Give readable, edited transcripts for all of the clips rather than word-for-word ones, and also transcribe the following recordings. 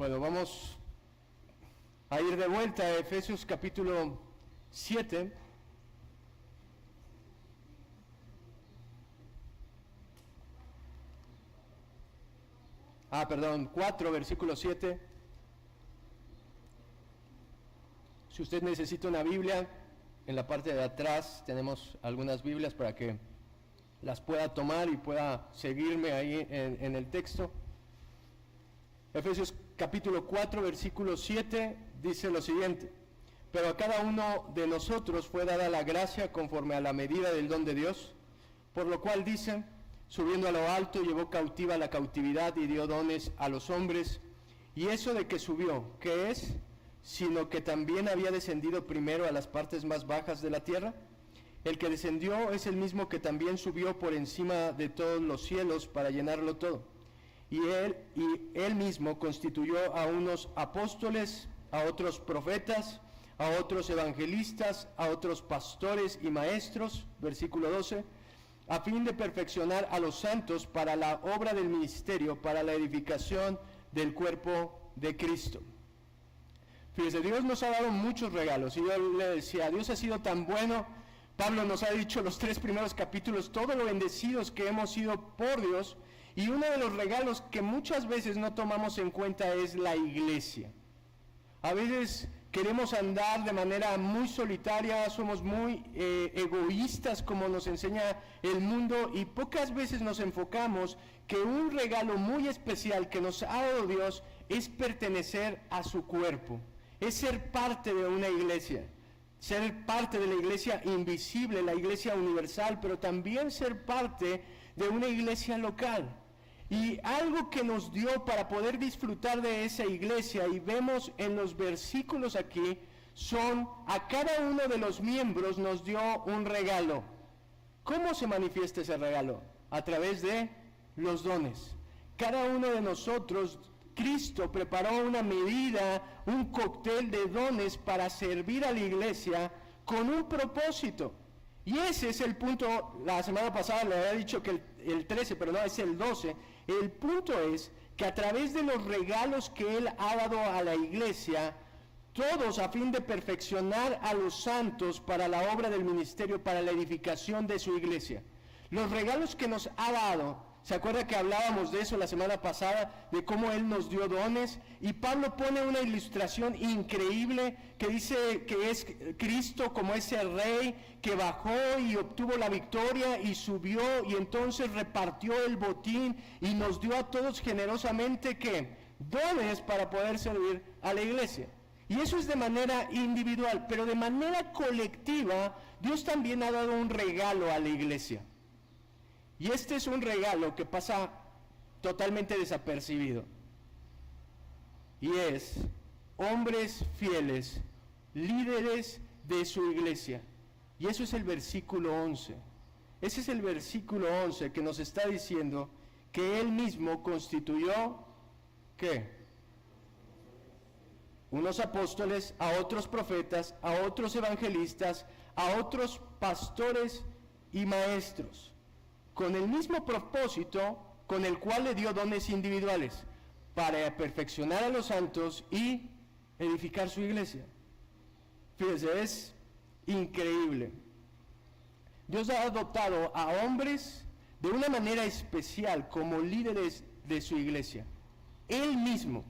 Bueno, vamos a ir de vuelta a Efesios capítulo 7. Perdón, 4, versículo 7. Si usted necesita una Biblia, en la parte de atrás tenemos algunas Biblias para que las pueda tomar y pueda seguirme ahí en el texto. Efesios capítulo 4, versículo 7 dice lo siguiente: pero a cada uno de nosotros fue dada la gracia conforme a la medida del don de Dios, por lo cual dice: subiendo a lo alto, llevó cautiva la cautividad y dio dones a los hombres. Y eso de que subió, ¿qué es? Sino que también había descendido primero a las partes más bajas de la tierra. El que descendió es el mismo que también subió por encima de todos los cielos para llenarlo todo. Y él mismo constituyó a unos apóstoles, a otros profetas, a otros evangelistas, a otros pastores y maestros, versículo 12, a fin de perfeccionar a los santos para la obra del ministerio, para la edificación del cuerpo de Cristo. Fíjese, Dios nos ha dado muchos regalos, y yo le decía, Dios ha sido tan bueno. Pablo nos ha dicho los 3 primeros capítulos, todo lo bendecidos que hemos sido por Dios, y uno de los regalos que muchas veces no tomamos en cuenta es la iglesia. A veces queremos andar de manera muy solitaria, somos muy egoístas como nos enseña el mundo, y pocas veces nos enfocamos que un regalo muy especial que nos ha dado Dios es pertenecer a su cuerpo, es ser parte de una iglesia, ser parte de la iglesia invisible, la iglesia universal, pero también ser parte de una iglesia local. Y algo que nos dio para poder disfrutar de esa iglesia, y vemos en los versículos aquí, son a cada uno de los miembros nos dio un regalo. ¿Cómo se manifiesta ese regalo? A través de los dones. Cada uno de nosotros, Cristo preparó una medida, un cóctel de dones para servir a la iglesia con un propósito. Y ese es el punto. La semana pasada le había dicho que el 13, pero no, es el 12. El punto es que a través de los regalos que Él ha dado a la iglesia, todos a fin de perfeccionar a los santos para la obra del ministerio, para la edificación de su iglesia. Los regalos que nos ha dado, ¿se acuerda que hablábamos de eso la semana pasada, de cómo Él nos dio dones? Y Pablo pone una ilustración increíble que dice que es Cristo como ese rey que bajó y obtuvo la victoria y subió y entonces repartió el botín y nos dio a todos generosamente, ¿qué? Dones para poder servir a la iglesia. Y eso es de manera individual, pero de manera colectiva, Dios también ha dado un regalo a la iglesia. Y este es un regalo que pasa totalmente desapercibido. Y es hombres fieles, líderes de su iglesia. Y eso es el versículo 11. Ese es el versículo 11 que nos está diciendo que Él mismo constituyó, ¿qué? Unos apóstoles, a otros profetas, a otros evangelistas, a otros pastores y maestros, con el mismo propósito con el cual le dio dones individuales, para perfeccionar a los santos y edificar su iglesia. Fíjese, es increíble. Dios ha adoptado a hombres de una manera especial como líderes de su iglesia. Él mismo,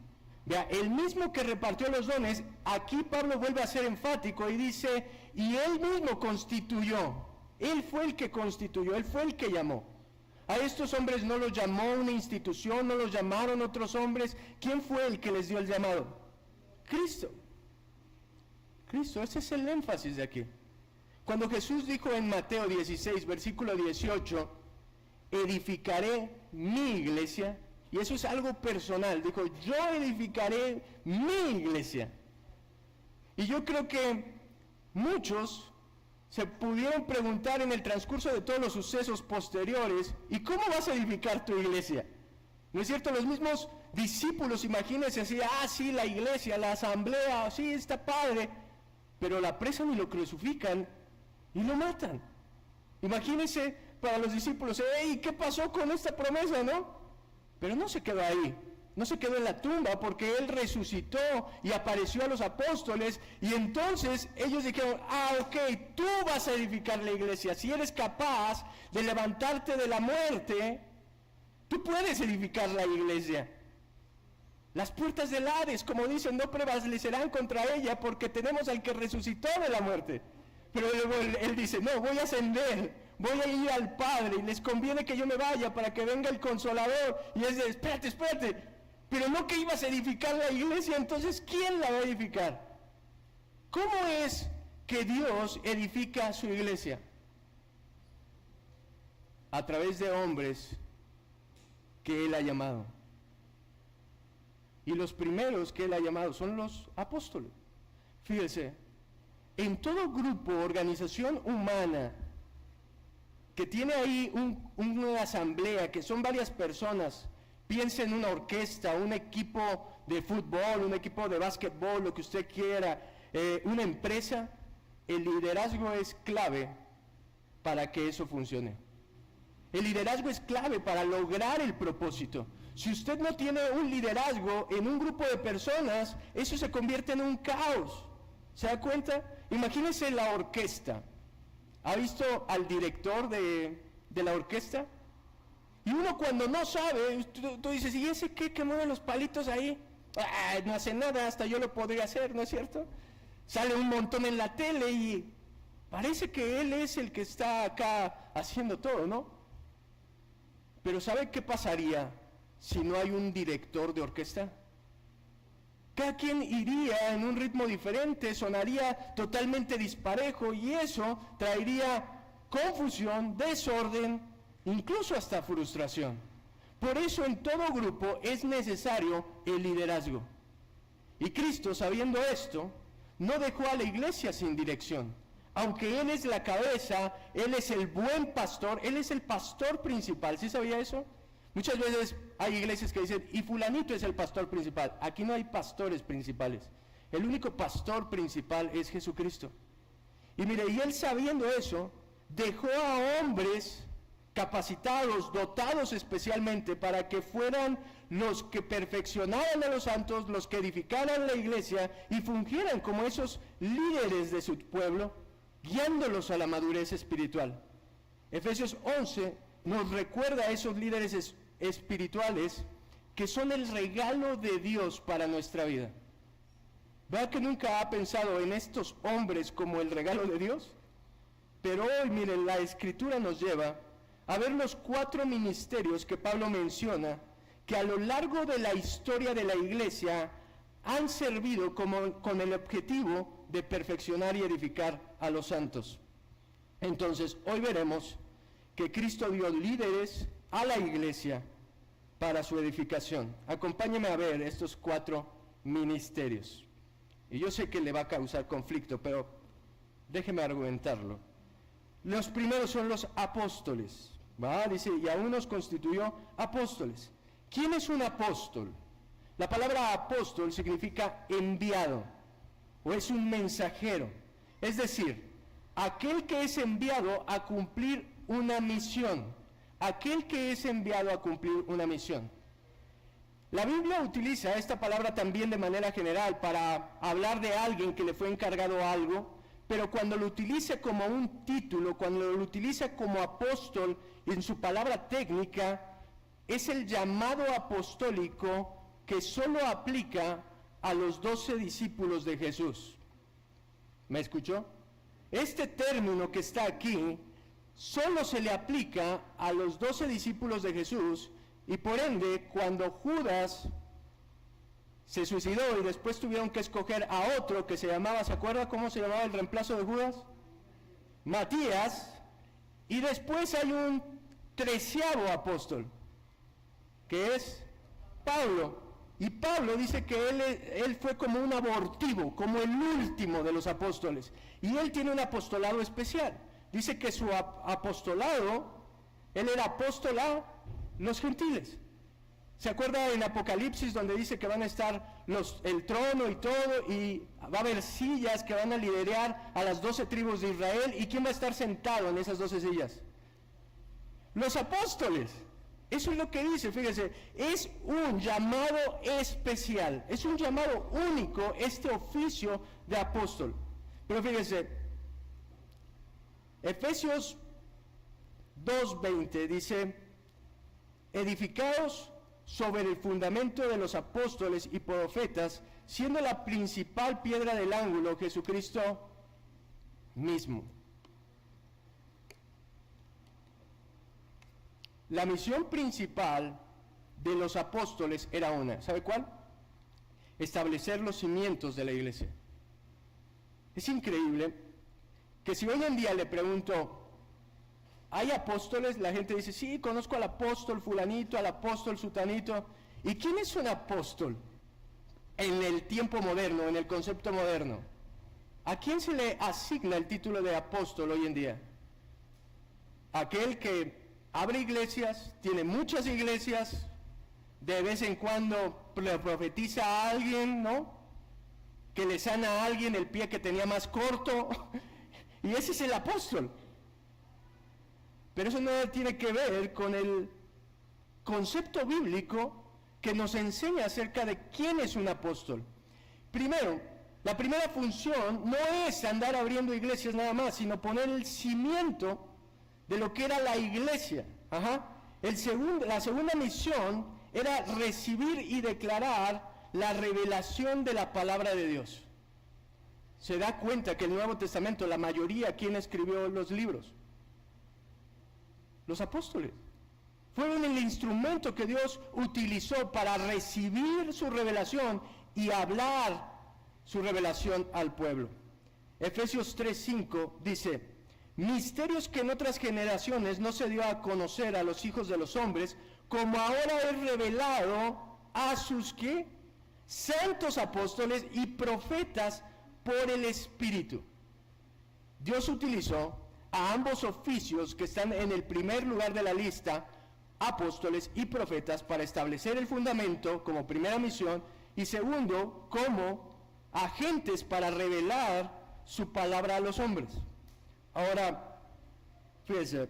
vea, el mismo que repartió los dones, aquí Pablo vuelve a ser enfático y dice, y Él mismo constituyó. Él fue el que constituyó, Él fue el que llamó. A estos hombres no los llamó una institución, no los llamaron otros hombres. ¿Quién fue el que les dio el llamado? Cristo. Cristo, ese es el énfasis de aquí. Cuando Jesús dijo en Mateo 16, versículo 18, edificaré mi iglesia, y eso es algo personal, dijo, yo edificaré mi iglesia. Y yo creo que muchos se pudieron preguntar en el transcurso de todos los sucesos posteriores, ¿y cómo vas a edificar tu iglesia? ¿No es cierto? Los mismos discípulos, imagínense así, sí, la iglesia, la asamblea, sí, está padre, pero la apresan y lo crucifican y lo matan. Imagínense para los discípulos, ¿qué pasó con esta promesa, no? Pero no se quedó ahí. no se quedó en la tumba, porque Él resucitó y apareció a los apóstoles, y entonces ellos dijeron, ok, tú vas a edificar la iglesia, si eres capaz de levantarte de la muerte, tú puedes edificar la iglesia. Las puertas del Hades, como dicen, no prevalecerán contra ella, porque tenemos al que resucitó de la muerte. Pero luego él dice, no, voy a ascender, voy a ir al Padre, y les conviene que yo me vaya para que venga el Consolador. Y es de, espérate, pero no que ibas a edificar la iglesia, entonces ¿quién la va a edificar? ¿Cómo es que Dios edifica su iglesia? A través de hombres que Él ha llamado. Y los primeros que Él ha llamado son los apóstoles. Fíjense, en todo grupo, organización humana, que tiene ahí una asamblea, que son varias personas, piensa en una orquesta, un equipo de fútbol, un equipo de básquetbol, lo que usted quiera, una empresa, el liderazgo es clave para que eso funcione. El liderazgo es clave para lograr el propósito. Si usted no tiene un liderazgo en un grupo de personas, eso se convierte en un caos. ¿Se da cuenta? Imagínese la orquesta. ¿Ha visto al director de la orquesta? Y uno cuando no sabe, tú dices, ¿y ese qué que mueve los palitos ahí? No hace nada, hasta yo lo podría hacer, ¿no es cierto? Sale un montón en la tele y parece que él es el que está acá haciendo todo, ¿no? Pero ¿sabe qué pasaría si no hay un director de orquesta? Cada quien iría en un ritmo diferente, sonaría totalmente disparejo y eso traería confusión, desorden, incluso hasta frustración. Por eso en todo grupo es necesario el liderazgo. Y Cristo, sabiendo esto, no dejó a la iglesia sin dirección. Aunque Él es la cabeza, Él es el buen pastor, Él es el pastor principal. ¿Sí sabía eso? Muchas veces hay iglesias que dicen, y fulanito es el pastor principal. Aquí no hay pastores principales. El único pastor principal es Jesucristo. Y mire, y Él sabiendo eso, dejó a hombres capacitados, dotados especialmente para que fueran los que perfeccionaran a los santos, los que edificaran la iglesia y fungieran como esos líderes de su pueblo, guiándolos a la madurez espiritual. Efesios 11 nos recuerda a esos líderes espirituales que son el regalo de Dios para nuestra vida. ¿Verdad que nunca ha pensado en estos hombres como el regalo de Dios? Pero hoy, miren, la Escritura nos lleva a ver los 4 ministerios que Pablo menciona, que a lo largo de la historia de la iglesia han servido con el objetivo de perfeccionar y edificar a los santos. Entonces, hoy veremos que Cristo dio líderes a la iglesia para su edificación. Acompáñeme a ver estos 4 ministerios. Y yo sé que le va a causar conflicto, pero déjeme argumentarlo. Los primeros son los apóstoles, ¿va? Dice, y a unos constituyó apóstoles. ¿Quién es un apóstol? La palabra apóstol significa enviado, o es un mensajero. Es decir, aquel que es enviado a cumplir una misión. Aquel que es enviado a cumplir una misión. La Biblia utiliza esta palabra también de manera general para hablar de alguien que le fue encargado algo, pero cuando lo utiliza como un título, cuando lo utiliza como apóstol en su palabra técnica, es el llamado apostólico que solo aplica a los 12 discípulos de Jesús. ¿Me escuchó? Este término que está aquí solo se le aplica a los 12 discípulos de Jesús, y por ende, cuando Judas se suicidó y después tuvieron que escoger a otro que se llamaba, ¿se acuerda cómo se llamaba el reemplazo de Judas? Matías, y después hay un 13º apóstol, que es Pablo, y Pablo dice que él fue como un abortivo, como el último de los apóstoles, y él tiene un apostolado especial. Dice que su apostolado, él era apóstol a los gentiles. ¿Se acuerda en Apocalipsis donde dice que van a estar el trono y todo, y va a haber sillas que van a liderar a las 12 tribus de Israel? ¿Y quién va a estar sentado en esas 12 sillas? Los apóstoles. Eso es lo que dice, fíjese, es un llamado especial, es un llamado único este oficio de apóstol. Pero fíjese, Efesios 2:20 dice, edificados sobre el fundamento de los apóstoles y profetas, siendo la principal piedra del ángulo Jesucristo mismo. La misión principal de los apóstoles era una, ¿sabe cuál? Establecer los cimientos de la iglesia. Es increíble que si hoy en día le pregunto, ¿hay apóstoles? La gente dice, sí, conozco al apóstol fulanito, al apóstol sutanito. ¿Y quién es un apóstol en el tiempo moderno, en el concepto moderno? ¿A quién se le asigna el título de apóstol hoy en día? Aquel que abre iglesias, tiene muchas iglesias, de vez en cuando le profetiza a alguien, ¿no? Que le sana a alguien el pie que tenía más corto, y ese es el apóstol. Pero eso no tiene que ver con el concepto bíblico que nos enseña acerca de quién es un apóstol. Primero, la primera función no es andar abriendo iglesias nada más, sino poner el cimiento de lo que era la iglesia. La segunda misión era recibir y declarar la revelación de la palabra de Dios. Se da cuenta que el Nuevo Testamento, la mayoría, ¿quién escribió los libros? Los apóstoles. Fueron el instrumento que Dios utilizó para recibir su revelación y hablar su revelación al pueblo. Efesios 3:5 dice, misterios que en otras generaciones no se dio a conocer a los hijos de los hombres, como ahora es revelado a sus ¿qué? Santos apóstoles y profetas por el Espíritu. Dios utilizó a ambos oficios que están en el primer lugar de la lista, apóstoles y profetas, para establecer el fundamento como primera misión, y segundo, como agentes para revelar su palabra a los hombres. Ahora, fíjense,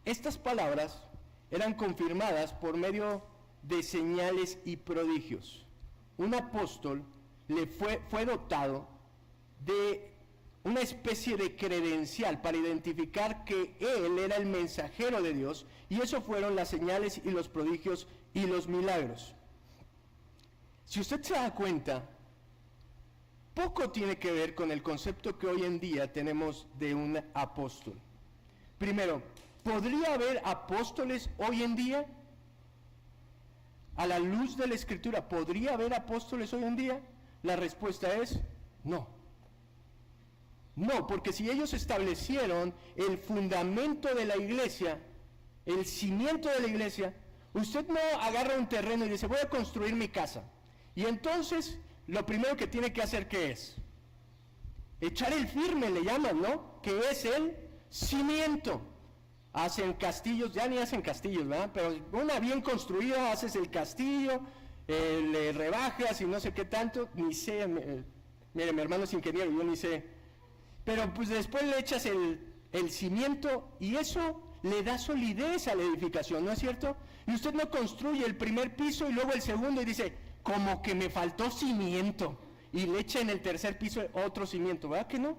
estas palabras eran confirmadas por medio de señales y prodigios. Un apóstol fue dotado de una especie de credencial para identificar que él era el mensajero de Dios, y eso fueron las señales y los prodigios y los milagros. Si usted se da cuenta, poco tiene que ver con el concepto que hoy en día tenemos de un apóstol. Primero, ¿podría haber apóstoles hoy en día? A la luz de la Escritura, ¿podría haber apóstoles hoy en día? La respuesta es no. No, porque si ellos establecieron el fundamento de la iglesia, el cimiento de la iglesia, usted no agarra un terreno y dice, voy a construir mi casa. Y entonces, lo primero que tiene que hacer, ¿qué es? Echar el firme, le llaman, ¿no? Que es el cimiento. Hacen castillos, ya ni hacen castillos, ¿verdad? Pero una bien construida, haces el castillo, le rebajas y no sé qué tanto, ni sé, mire, mi hermano es ingeniero, yo ni sé. Pero pues después le echas el cimiento y eso le da solidez a la edificación, ¿no es cierto? Y usted no construye el primer piso y luego el segundo y dice, como que me faltó cimiento, y le echa en el tercer piso otro cimiento, ¿verdad que no?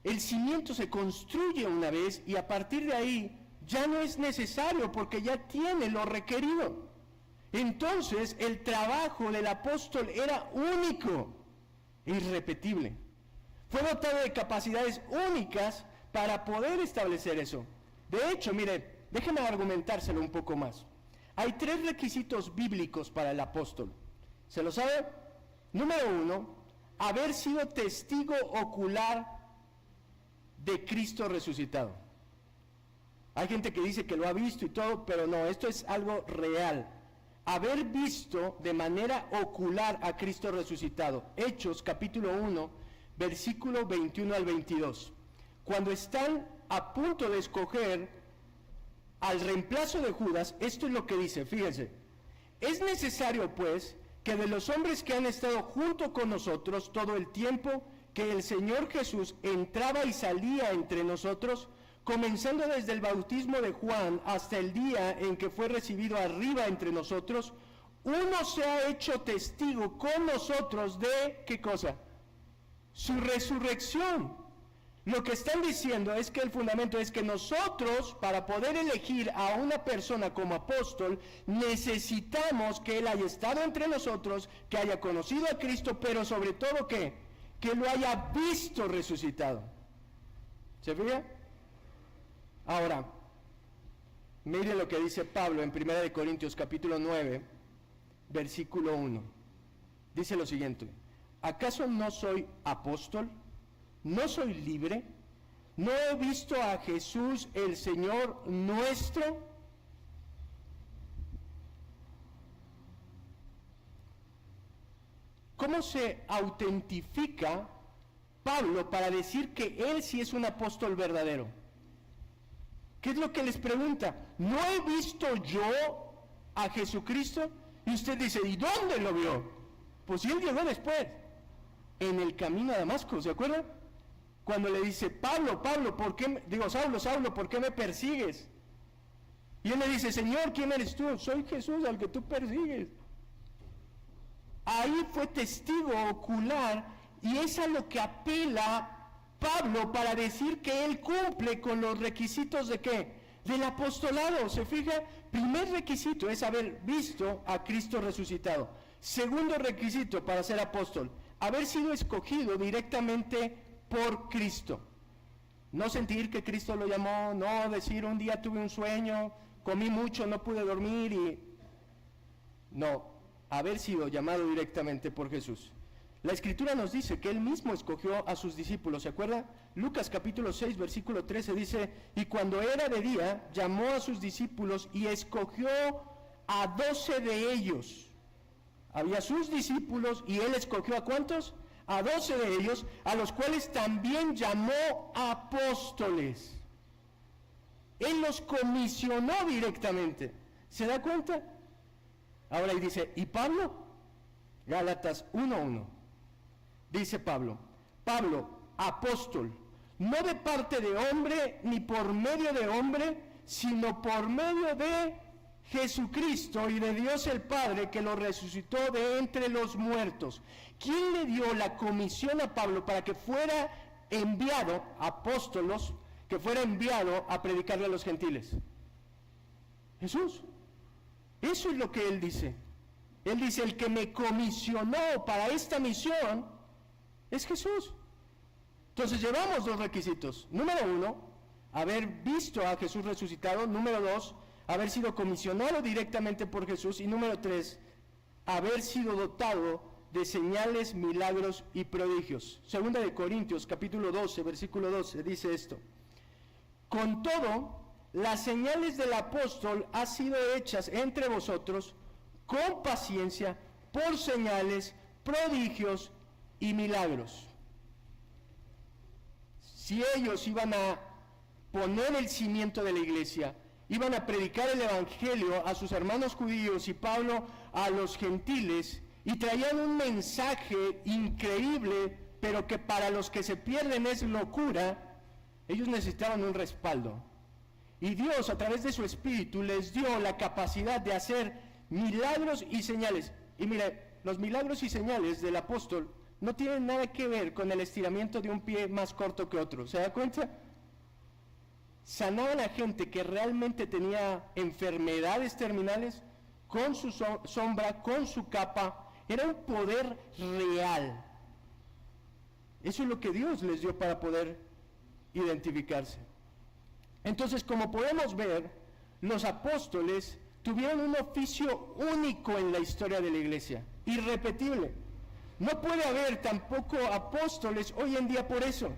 El cimiento se construye una vez y a partir de ahí ya no es necesario porque ya tiene lo requerido. Entonces el trabajo del apóstol era único e irrepetible. Fue dotado de capacidades únicas para poder establecer eso. De hecho, mire, déjeme argumentárselo un poco más. Hay 3 requisitos bíblicos para el apóstol. ¿Se lo sabe? Número 1, haber sido testigo ocular de Cristo resucitado. Hay gente que dice que lo ha visto y todo, pero no, esto es algo real. Haber visto de manera ocular a Cristo resucitado. Hechos capítulo 1, versículo 21 al 22. Cuando están a punto de escoger al reemplazo de Judas, esto es lo que dice, fíjense. Es necesario, pues, que de los hombres que han estado junto con nosotros todo el tiempo que el Señor Jesús entraba y salía entre nosotros, comenzando desde el bautismo de Juan hasta el día en que fue recibido arriba entre nosotros, uno se ha hecho testigo con nosotros de, ¿qué cosa? Su resurrección. Lo que están diciendo es que el fundamento es que nosotros, para poder elegir a una persona como apóstol, necesitamos que él haya estado entre nosotros, que haya conocido a Cristo, pero sobre todo que lo haya visto resucitado. ¿Se fija? Ahora, mire lo que dice Pablo en 1 Corintios capítulo 9, versículo 1. Dice lo siguiente: ¿acaso no soy apóstol? ¿No soy libre? ¿No he visto a Jesús el Señor nuestro? ¿Cómo se autentifica Pablo para decir que él sí es un apóstol verdadero? ¿Qué es lo que les pregunta? ¿No he visto yo a Jesucristo? Y usted dice, ¿y dónde lo vio? Pues él llegó después, en el camino a Damasco, ¿se acuerdan? Cuando le dice, Saulo, Saulo, ¿por qué me persigues? Y él le dice, Señor, ¿quién eres tú? Soy Jesús al que tú persigues. Ahí fue testigo ocular, y es a lo que apela Pablo para decir que él cumple con los requisitos ¿de qué? Del apostolado. ¿Se fija? Primer requisito es haber visto a Cristo resucitado. Segundo requisito para ser apóstol, haber sido escogido directamente por Cristo. No sentir que Cristo lo llamó, no decir un día tuve un sueño, comí mucho, no pude dormir y... No, haber sido llamado directamente por Jesús. La Escritura nos dice que Él mismo escogió a sus discípulos, ¿se acuerda? Lucas capítulo 6, versículo 13 dice, y cuando era de día, llamó a sus discípulos y escogió a 12 de ellos. Había sus discípulos y Él escogió ¿a cuántos? A 12 de ellos, a los cuales también llamó apóstoles. Él los comisionó directamente. ¿Se da cuenta? Ahora y dice, ¿y Pablo? Gálatas 1:1. Dice Pablo, apóstol, no de parte de hombre, ni por medio de hombre, sino por medio de Jesucristo y de Dios el Padre, que lo resucitó de entre los muertos. ¿Quién le dio la comisión a Pablo para que fuera enviado, apóstolos, que fuera enviado a predicarle a los gentiles? Jesús. Eso es lo que él dice. Él dice, el que me comisionó para esta misión es Jesús. Entonces llevamos dos requisitos. Número 1, haber visto a Jesús resucitado. Número 2, haber sido comisionado directamente por Jesús. Y número 3, haber sido dotado de señales, milagros y prodigios. Segunda de Corintios, capítulo 12, versículo 12, dice esto. Con todo, las señales del apóstol han sido hechas entre vosotros con paciencia, por señales, prodigios y milagros. Si ellos iban a poner el cimiento de la iglesia, iban a predicar el evangelio a sus hermanos judíos y Pablo a los gentiles, y traían un mensaje increíble, pero que para los que se pierden es locura, ellos necesitaban un respaldo. Y Dios, a través de su Espíritu, les dio la capacidad de hacer milagros y señales. Y mire, los milagros y señales del apóstol no tienen nada que ver con el estiramiento de un pie más corto que otro. ¿Se da cuenta? Sanaban a gente que realmente tenía enfermedades terminales con su sombra, con su capa. Era un poder real. Eso es lo que Dios les dio para poder identificarse. Entonces, como podemos ver, los apóstoles tuvieron un oficio único en la historia de la iglesia, irrepetible. No puede haber tampoco apóstoles hoy en día por eso.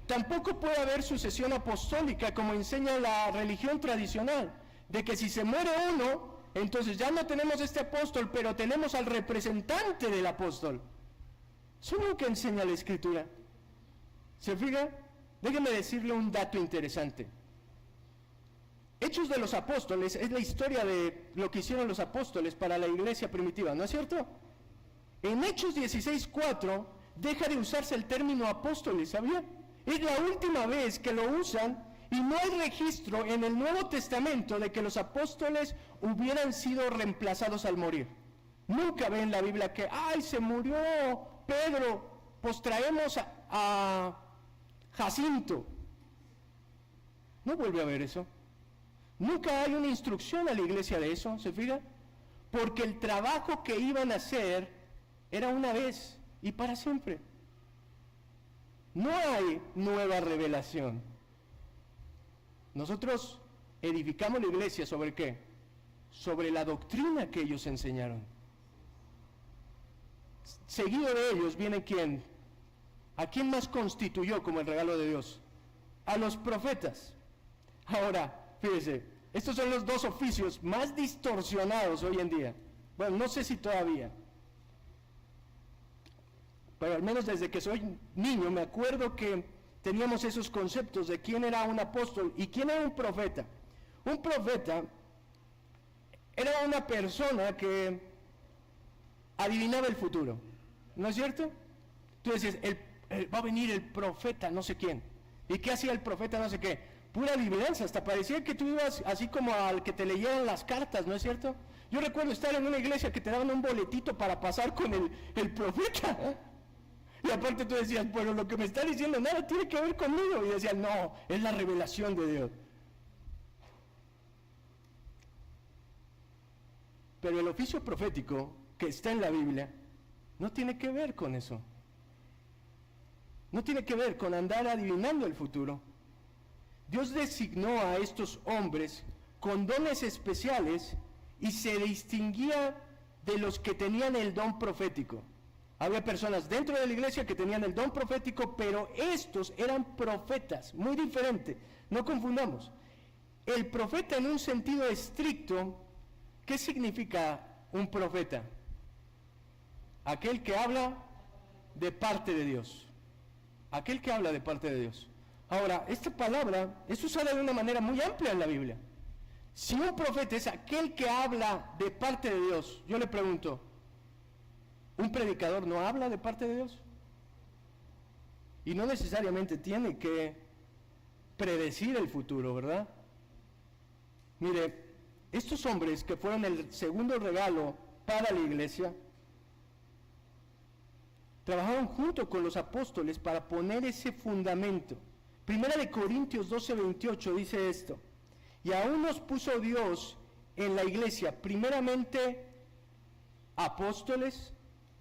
Tampoco puede haber sucesión apostólica como enseña la religión tradicional, de que si se muere uno, entonces ya no tenemos este apóstol, pero tenemos al representante del apóstol. Eso no es lo que enseña la Escritura. ¿Se fija? Déjenme decirle un dato interesante. Hechos de los Apóstoles es la historia de lo que hicieron los apóstoles para la iglesia primitiva, ¿no es cierto? En Hechos 16:4 deja de usarse el término apóstoles, ¿sabía? Es la última vez que lo usan, Y no hay registro en el Nuevo Testamento de que los apóstoles hubieran sido reemplazados al morir. Nunca ve en la Biblia que, ¡ay, se murió Pedro! Pues traemos a Jacinto. No vuelve a ver eso. Nunca hay una instrucción a la iglesia de eso, ¿se fija? Porque el trabajo que iban a hacer era una vez y para siempre. No hay nueva revelación. Nosotros edificamos la iglesia ¿sobre qué? Sobre la doctrina que ellos enseñaron. Seguido de ellos viene ¿quién? ¿A quién más constituyó como el regalo de Dios? A los profetas. Ahora, fíjese, estos son los dos oficios más distorsionados hoy en día. Bueno, no sé si todavía, pero al menos desde que soy niño me acuerdo que teníamos esos conceptos de quién era un apóstol y quién era un profeta. Un profeta era una persona que adivinaba el futuro, ¿no es cierto? Tú decías, va a venir el profeta no sé quién. ¿Y qué hacía el profeta no sé qué? Pura adivinanza, hasta parecía que tú ibas así como al que te leyeran las cartas, ¿no es cierto? Yo recuerdo estar en una iglesia que te daban un boletito para pasar con el profeta, ¿eh? Y aparte tú decías, bueno, lo que me está diciendo nada tiene que ver conmigo. Y decían, no, es la revelación de Dios. Pero el oficio profético que está en la Biblia no tiene que ver con eso. No tiene que ver con andar adivinando el futuro. Dios designó a estos hombres con dones especiales y se distinguía de los que tenían el don profético. Había personas dentro de la iglesia que tenían el don profético, pero estos eran profetas, muy diferente. No confundamos. El profeta en un sentido estricto, ¿qué significa un profeta? Aquel que habla de parte de Dios. Aquel que habla de parte de Dios. Ahora, esta palabra es usada de una manera muy amplia en la Biblia. Si un profeta es aquel que habla de parte de Dios, yo le pregunto, ¿un predicador no habla de parte de Dios? Y no necesariamente tiene que predecir el futuro, ¿verdad? Mire, estos hombres que fueron el segundo regalo para la iglesia, trabajaron junto con los apóstoles para poner ese fundamento. Primera de Corintios 12:28 dice esto: y aún nos puso Dios en la iglesia, primeramente apóstoles,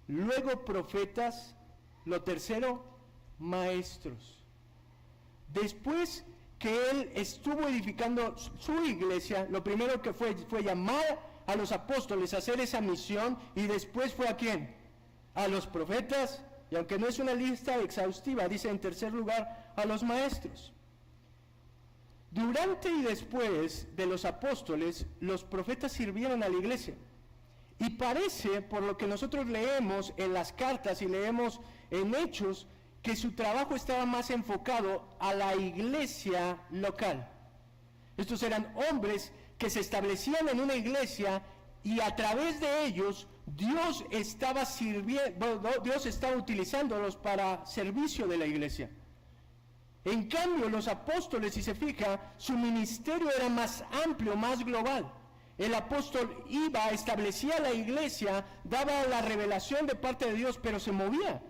luego profetas, lo tercero, maestros. Después que él estuvo edificando su iglesia, lo primero que fue llamar a los apóstoles a hacer esa misión, y después fue ¿a quién? A los profetas, y aunque no es una lista exhaustiva, dice en tercer lugar a los maestros. Durante y después de los apóstoles, los profetas sirvieron a la iglesia. Y parece, por lo que nosotros leemos en las cartas y leemos en Hechos, que su trabajo estaba más enfocado a la iglesia local. Estos eran hombres que se establecían en una iglesia y a través de ellos Dios estaba utilizándolos para servicio de la iglesia. En cambio, los apóstoles, si se fija, su ministerio era más amplio, más global. El apóstol iba, establecía la iglesia, daba la revelación de parte de Dios, pero se movía.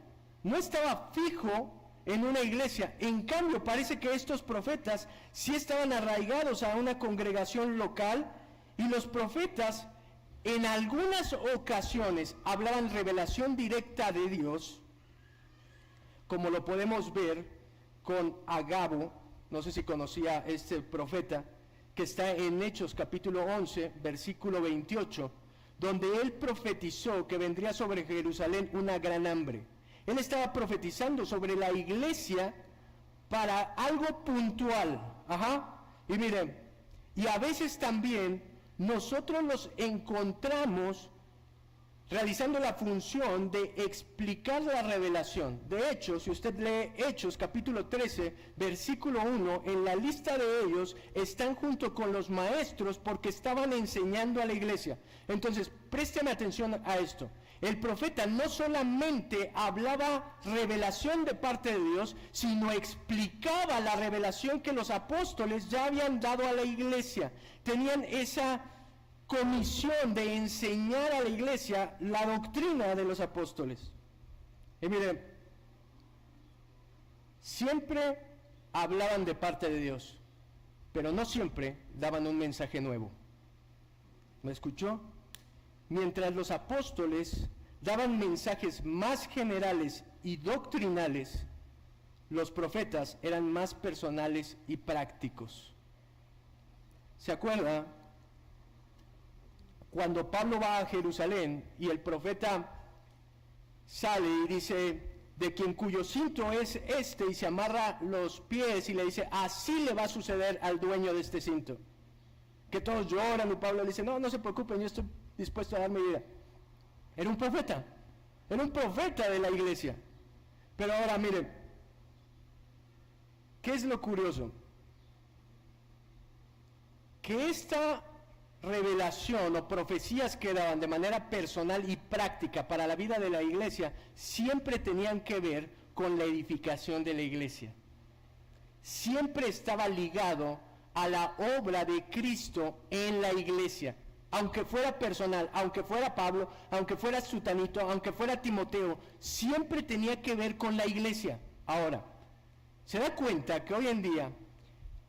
No estaba fijo en una iglesia. En cambio, parece que estos profetas sí estaban arraigados a una congregación local, y los profetas en algunas ocasiones hablaban revelación directa de Dios, como lo podemos ver con Agabo. No sé si conocía este profeta, que está en Hechos capítulo 11, versículo 28, donde él profetizó que vendría sobre Jerusalén una gran hambre. Él estaba profetizando sobre la iglesia para algo puntual. Y miren, y a veces también nosotros nos encontramos realizando la función de explicar la revelación. De hecho, si usted lee Hechos capítulo 13, versículo 1, en la lista de ellos están junto con los maestros porque estaban enseñando a la iglesia. Entonces, présteme atención a esto. El profeta no solamente hablaba revelación de parte de Dios, sino explicaba la revelación que los apóstoles ya habían dado a la iglesia. Tenían esa comisión de enseñar a la iglesia la doctrina de los apóstoles. Y miren, siempre hablaban de parte de Dios, pero no siempre daban un mensaje nuevo. ¿Me escuchó? Mientras los apóstoles daban mensajes más generales y doctrinales, los profetas eran más personales y prácticos. ¿Se acuerda? Cuando Pablo va a Jerusalén y el profeta sale y dice, de quien cuyo cinto es este, y se amarra los pies y le dice, así le va a suceder al dueño de este cinto. Que todos lloran y Pablo le dice, no se preocupen, yo estoy dispuesto a dar mi vida. Era un profeta de la iglesia. Pero ahora miren, ¿qué es lo curioso? Que esta revelación o profecías que daban de manera personal y práctica para la vida de la iglesia siempre tenían que ver con la edificación de la iglesia. Siempre estaba ligado a la obra de Cristo en la iglesia, aunque fuera personal, aunque fuera Pablo, aunque fuera Sutanito, aunque fuera Timoteo, siempre tenía que ver con la iglesia. Ahora, ¿se da cuenta que hoy en día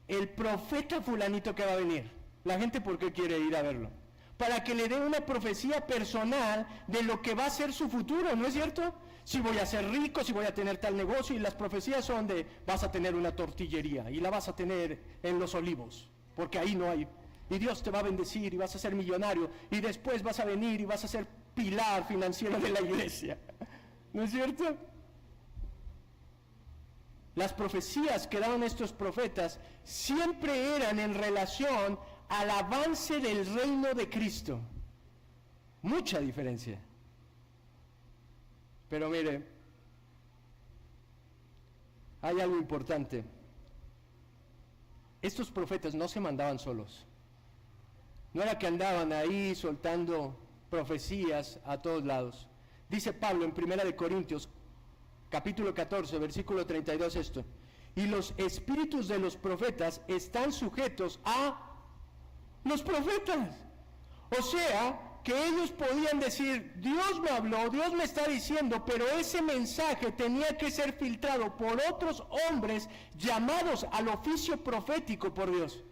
el profeta fulanito que va a venir, la gente por qué quiere ir a verlo? Para que le dé una profecía personal de lo que va a ser su futuro, ¿no es cierto? Si voy a ser rico, si voy a tener tal negocio, y las profecías son de vas a tener una tortillería y la vas a tener en Los Olivos, porque ahí no hay, y Dios te va a bendecir y vas a ser millonario y después vas a venir y vas a ser pilar financiero de la iglesia, ¿no es cierto? Las profecías que daban estos profetas siempre eran en relación al avance del reino de Cristo. Mucha diferencia. Pero mire, hay algo importante. Estos profetas no se mandaban solos. No era que andaban ahí soltando profecías a todos lados. Dice Pablo en 1 Corintios, capítulo 14, versículo 32 esto: y los espíritus de los profetas están sujetos a los profetas. O sea, que ellos podían decir, Dios me habló, Dios me está diciendo, pero ese mensaje tenía que ser filtrado por otros hombres llamados al oficio profético por Dios.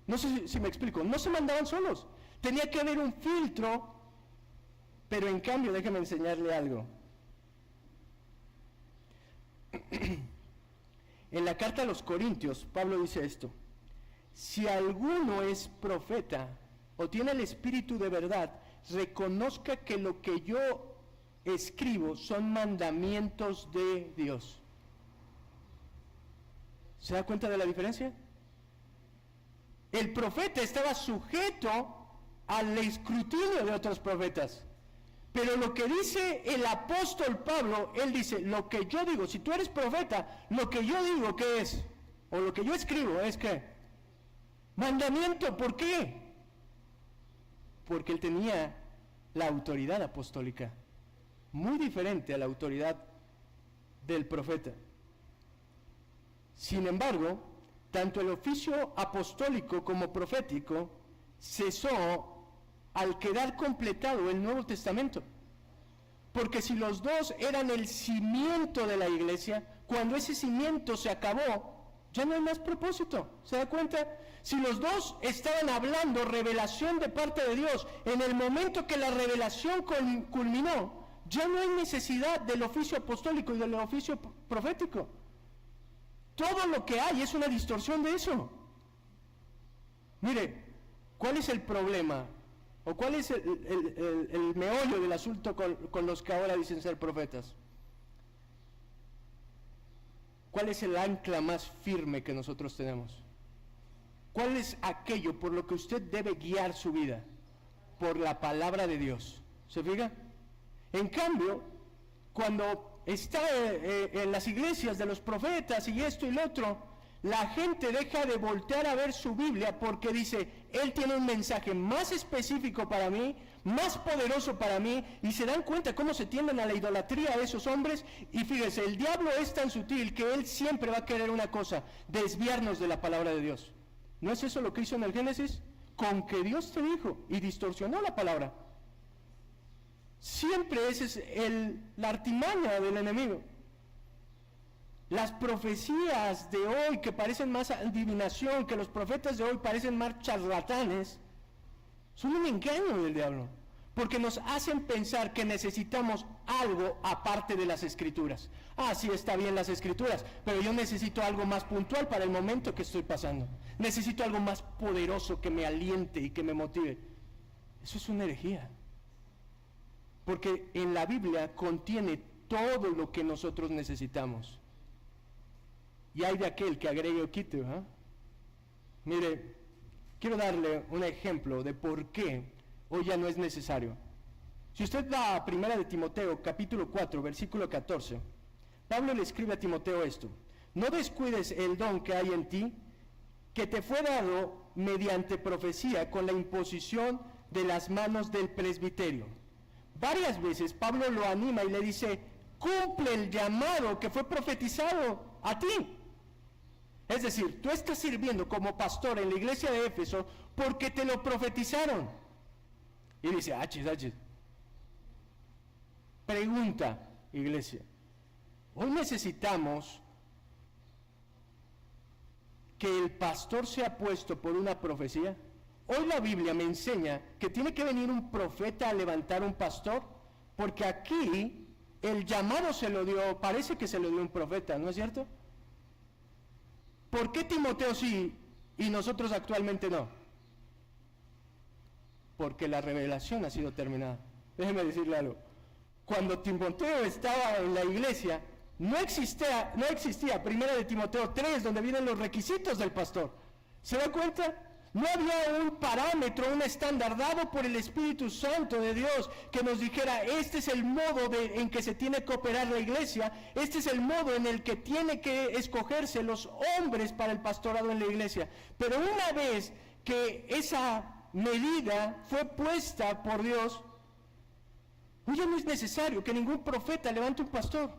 No sé si me explico, no se mandaban solos, tenía que haber un filtro, pero en cambio déjeme enseñarle algo. En la carta a los Corintios, Pablo dice esto: si alguno es profeta o tiene el espíritu de verdad, reconozca que lo que yo escribo son mandamientos de Dios. ¿Se da cuenta de la diferencia? El profeta estaba sujeto al escrutinio de otros profetas. Pero lo que dice el apóstol Pablo, él dice, lo que yo digo, si tú eres profeta, lo que yo digo, ¿qué es? O lo que yo escribo es ¿qué? Mandamiento. ¿Por qué? Porque él tenía la autoridad apostólica, muy diferente a la autoridad del profeta. Sin embargo, tanto el oficio apostólico como profético cesó al quedar completado el Nuevo Testamento. Porque si los dos eran el cimiento de la iglesia, cuando ese cimiento se acabó, ya no hay más propósito. ¿Se da cuenta? Si los dos estaban hablando revelación de parte de Dios, en el momento que la revelación culminó, ya no hay necesidad del oficio apostólico y del oficio profético. Todo lo que hay es una distorsión de eso. Mire, ¿cuál es el problema? ¿O cuál es el meollo del asunto con los que ahora dicen ser profetas? ¿Cuál es el ancla más firme que nosotros tenemos? ¿Cuál es aquello por lo que usted debe guiar su vida? Por la palabra de Dios. ¿Se fija? En cambio, cuando está en las iglesias de los profetas y esto y lo otro, la gente deja de voltear a ver su Biblia porque dice, él tiene un mensaje más específico para mí, más poderoso para mí, y se dan cuenta cómo se tienden a la idolatría de esos hombres. Y fíjese, el diablo es tan sutil que él siempre va a querer una cosa, desviarnos de la palabra de Dios. ¿No es eso lo que hizo en el Génesis? Con que Dios te dijo, y distorsionó la palabra. Siempre esa es la artimaña del enemigo. Las profecías de hoy que parecen más adivinación, que los profetas de hoy parecen más charlatanes, son un engaño del diablo, porque nos hacen pensar que necesitamos algo aparte de las Escrituras. Sí, está bien las Escrituras, pero yo necesito algo más puntual para el momento que estoy pasando. Necesito algo más poderoso que me aliente y que me motive. Eso es una herejía, porque en la Biblia contiene todo lo que nosotros necesitamos. Y hay de aquel que agregue o quite, ¿eh? Mire, quiero darle un ejemplo de por qué hoy ya no es necesario. Si usted va a 1 de Timoteo, capítulo 4, versículo 14, Pablo le escribe a Timoteo esto: no descuides el don que hay en ti, que te fue dado mediante profecía con la imposición de las manos del presbiterio. Varias veces Pablo lo anima y le dice, cumple el llamado que fue profetizado a ti. Es decir, tú estás sirviendo como pastor en la iglesia de Éfeso porque te lo profetizaron. Y dice, achis. Pregunta, iglesia, ¿hoy necesitamos que el pastor sea puesto por una profecía? Hoy la Biblia me enseña que tiene que venir un profeta a levantar un pastor, porque aquí el llamado se lo dio, parece que se lo dio un profeta, ¿no es cierto? ¿Por qué Timoteo sí y nosotros actualmente no? Porque la revelación ha sido terminada. Déjeme decirle algo. Cuando Timoteo estaba en la iglesia, no existía 1 de Timoteo 3, donde vienen los requisitos del pastor. ¿Se da cuenta? No había un parámetro, un estándar dado por el Espíritu Santo de Dios que nos dijera, este es el modo en que se tiene que operar la iglesia, este es el modo en el que tiene que escogerse los hombres para el pastorado en la iglesia. Pero una vez que esa medida fue puesta por Dios, ya no es necesario que ningún profeta levante un pastor.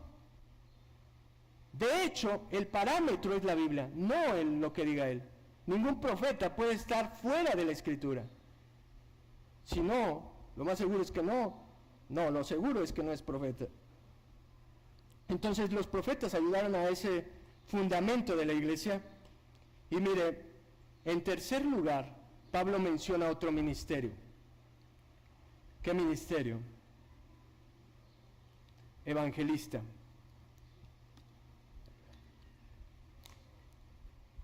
De hecho, el parámetro es la Biblia, no lo que diga él. Ningún profeta puede estar fuera de la Escritura. Si no, lo más seguro es que no. No, lo seguro es que no es profeta. Entonces los profetas ayudaron a ese fundamento de la iglesia. Y mire, en tercer lugar, Pablo menciona otro ministerio. ¿Qué ministerio? Evangelista.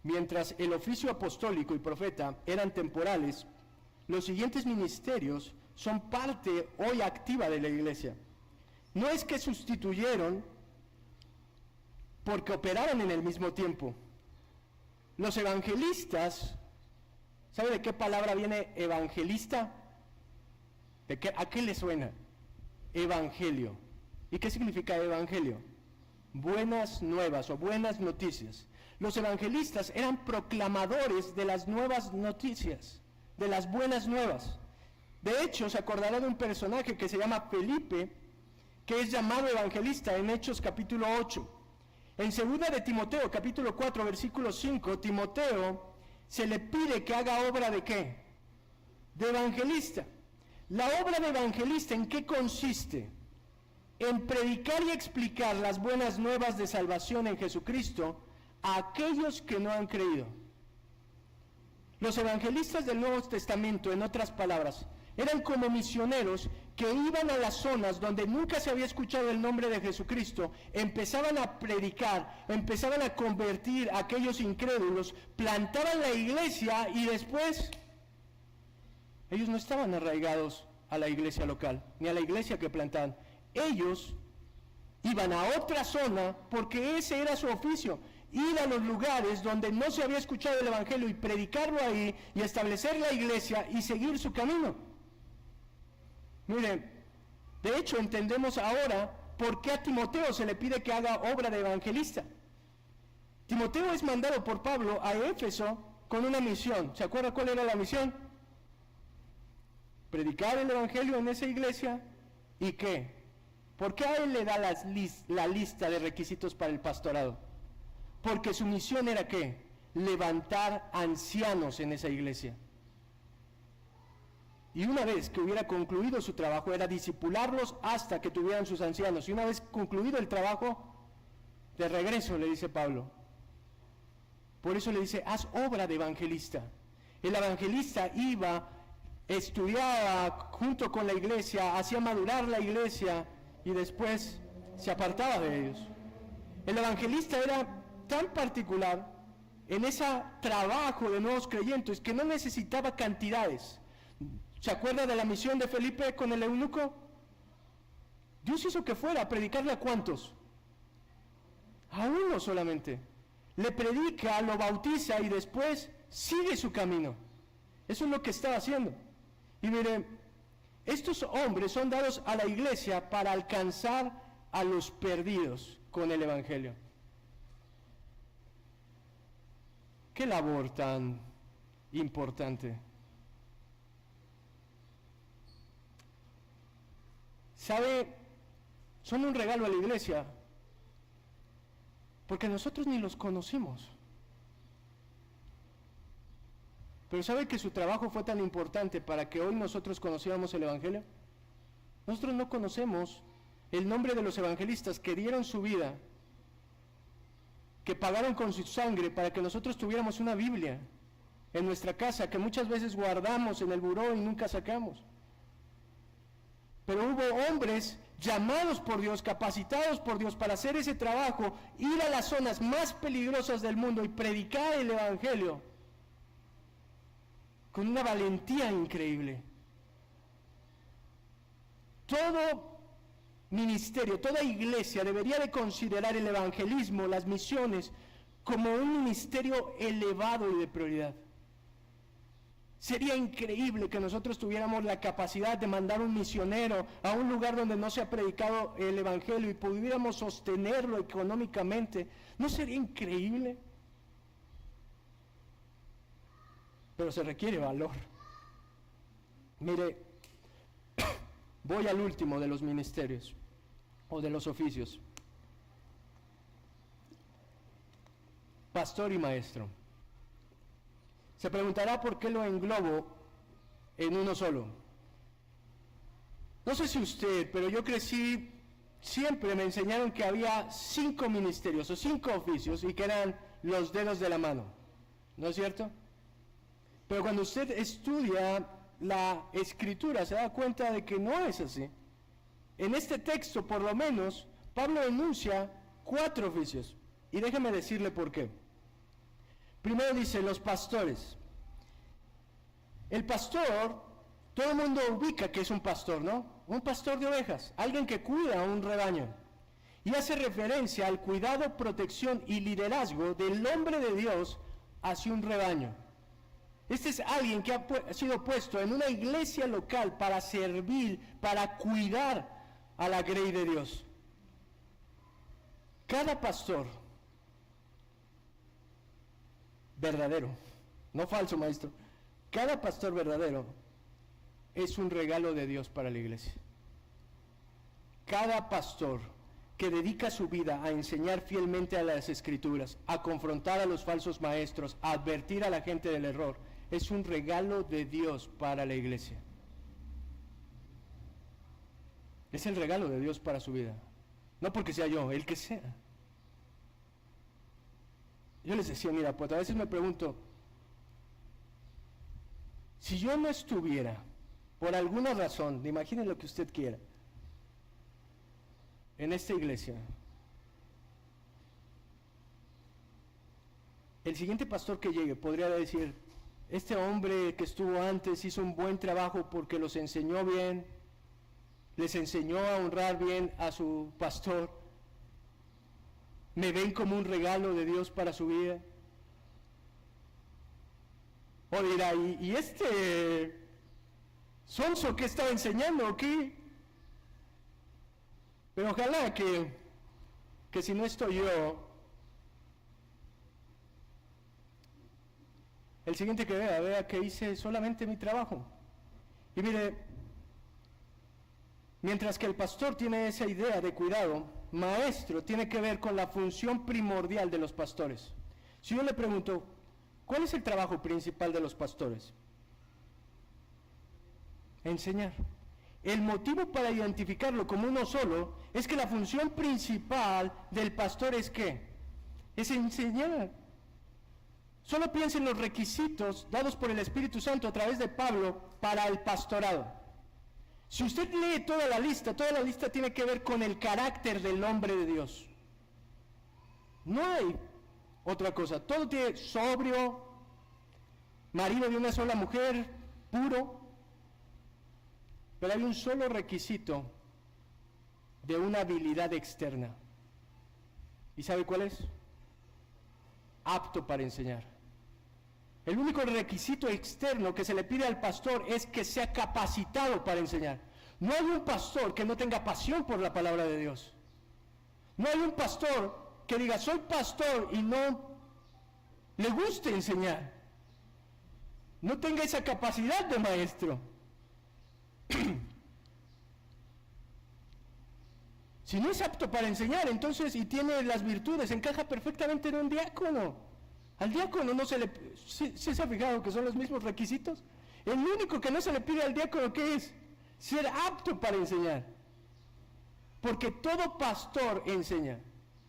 Mientras el oficio apostólico y profeta eran temporales, los siguientes ministerios son parte hoy activa de la iglesia. No es que sustituyeron porque operaron en el mismo tiempo. Los evangelistas, ¿sabe de qué palabra viene evangelista? ¿A qué le suena? Evangelio. ¿Y qué significa evangelio? Buenas nuevas o buenas noticias. Los evangelistas eran proclamadores de las nuevas noticias, de las buenas nuevas. De hecho, se acordará de un personaje que se llama Felipe, que es llamado evangelista en Hechos capítulo 8. En 2 de Timoteo capítulo 4 versículo 5, Timoteo se le pide que haga obra ¿de qué? De evangelista. La obra de evangelista, ¿en qué consiste? En predicar y explicar las buenas nuevas de salvación en Jesucristo a aquellos que no han creído. Los evangelistas del Nuevo Testamento, en otras palabras, eran como misioneros que iban a las zonas donde nunca se había escuchado el nombre de Jesucristo, empezaban a predicar, empezaban a convertir a aquellos incrédulos, plantaban la iglesia y después ellos no estaban arraigados a la iglesia local, ni a la iglesia que plantaban. Ellos iban a otra zona porque ese era su oficio. Ir a los lugares donde no se había escuchado el evangelio y predicarlo ahí y establecer la iglesia y seguir su camino. Miren, De hecho, entendemos ahora por qué a Timoteo se le pide que haga obra de evangelista. Timoteo es mandado por Pablo a Éfeso con una misión. ¿Se acuerda cuál era la misión? Predicar el evangelio en esa iglesia. ¿Y qué? ¿Por qué a él le da la lista de requisitos para el pastorado? Porque su misión era ¿qué? Levantar ancianos en esa iglesia. Y una vez que hubiera concluido su trabajo, era discipularlos hasta que tuvieran sus ancianos. Y una vez concluido el trabajo, de regreso, le dice Pablo. Por eso le dice, haz obra de evangelista. El evangelista iba, estudiaba junto con la iglesia, hacía madurar la iglesia y después se apartaba de ellos. El evangelista era tan particular en ese trabajo de nuevos creyentes que no necesitaba cantidades. ¿Se acuerda de la misión de Felipe con el eunuco? Dios hizo que fuera a predicarle a ¿cuántos? A uno solamente. Le predica, lo bautiza y después sigue su camino. Eso es lo que estaba haciendo. Y mire, estos hombres son dados a la iglesia para alcanzar a los perdidos con el evangelio. Qué labor tan importante. ¿Sabe? Son un regalo a la iglesia, porque nosotros ni los conocimos. Pero ¿sabe que su trabajo fue tan importante para que hoy nosotros conociéramos el evangelio? Nosotros no conocemos el nombre de los evangelistas que dieron su vida, que pagaron con su sangre para que nosotros tuviéramos una Biblia en nuestra casa, que muchas veces guardamos en el buró y nunca sacamos. Pero hubo hombres llamados por Dios, capacitados por Dios para hacer ese trabajo, ir a las zonas más peligrosas del mundo y predicar el evangelio con una valentía increíble. Todo ministerio, toda iglesia debería de considerar el evangelismo, las misiones, como un ministerio elevado y de prioridad. Sería increíble que nosotros tuviéramos la capacidad de mandar un misionero a un lugar donde no se ha predicado el evangelio y pudiéramos sostenerlo económicamente. ¿No sería increíble? Pero se requiere valor. Mire, voy al último de los ministerios o de los oficios. Pastor y maestro. Se preguntará por qué lo englobo en uno solo. No sé si usted, pero yo crecí, siempre me enseñaron que había 5 ministerios o 5 oficios y que eran los dedos de la mano. ¿No es cierto? Pero cuando usted estudia la Escritura se da cuenta de que no es así. En este texto, por lo menos, Pablo enuncia 4 oficios. Y déjeme decirle por qué. Primero dice, los pastores. El pastor, todo el mundo ubica que es un pastor, ¿no? Un pastor de ovejas, alguien que cuida a un rebaño. Y hace referencia al cuidado, protección y liderazgo del hombre de Dios hacia un rebaño. Este es alguien que ha sido puesto en una iglesia local para servir, para cuidar a la grey de Dios. Cada pastor verdadero, no falso, maestro, cada pastor verdadero es un regalo de Dios para la iglesia. Cada pastor que dedica su vida a enseñar fielmente a las Escrituras, a confrontar a los falsos maestros, a advertir a la gente del error, es un regalo de Dios para la iglesia. Es el regalo de Dios para su vida. No porque sea yo, el que sea. Yo les decía, mira, pues a veces me pregunto, si yo no estuviera, por alguna razón, imaginen lo que usted quiera, en esta iglesia, el siguiente pastor que llegue podría decir, este hombre que estuvo antes hizo un buen trabajo porque los enseñó bien, les enseñó a honrar bien a su pastor, me ven como un regalo de Dios para su vida. O dirá, ¿y este sonso que estaba enseñando aquí? Pero ojalá que si no estoy yo, el siguiente que vea que hice solamente mi trabajo. Y mire, mientras que el pastor tiene esa idea de cuidado, maestro tiene que ver con la función primordial de los pastores. Si yo le pregunto, ¿cuál es el trabajo principal de los pastores? Enseñar. El motivo para identificarlo como uno solo es que la función principal del pastor es ¿qué? Es enseñar. Solo piensa en los requisitos dados por el Espíritu Santo a través de Pablo para el pastorado. Si usted lee toda la lista tiene que ver con el carácter del hombre de Dios. No hay otra cosa. Todo tiene sobrio, marido de una sola mujer, puro. Pero hay un solo requisito de una habilidad externa. ¿Y sabe cuál es? Apto para enseñar. El único requisito externo que se le pide al pastor es que sea capacitado para enseñar. No hay un pastor que no tenga pasión por la palabra de Dios. No hay un pastor que diga, soy pastor y no le guste enseñar. No tenga esa capacidad de maestro. Si no es apto para enseñar, entonces, y tiene las virtudes, encaja perfectamente en un diácono. Al diácono no se le... ¿Sí se ha fijado que son los mismos requisitos? El único que no se le pide al diácono, ¿qué es? Ser apto para enseñar. Porque todo pastor enseña.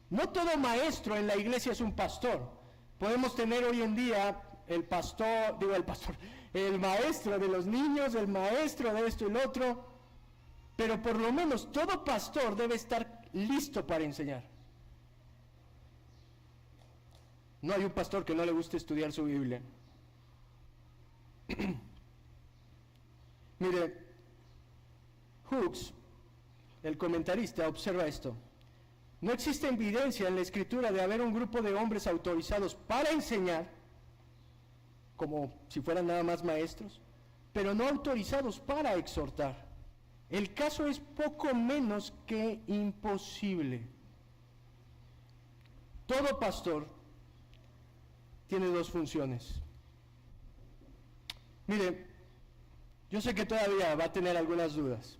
No todo maestro en la iglesia es un pastor. Podemos tener hoy en día el maestro de los niños, el maestro de esto y lo otro, pero por lo menos todo pastor debe estar listo para enseñar. No hay un pastor que no le guste estudiar su Biblia. Mire, Hooks, el comentarista, observa esto. No existe evidencia en la Escritura de haber un grupo de hombres autorizados para enseñar, como si fueran nada más maestros, pero no autorizados para exhortar. El caso es poco menos que imposible. Todo pastor tiene dos funciones. Mire, yo sé que todavía va a tener algunas dudas.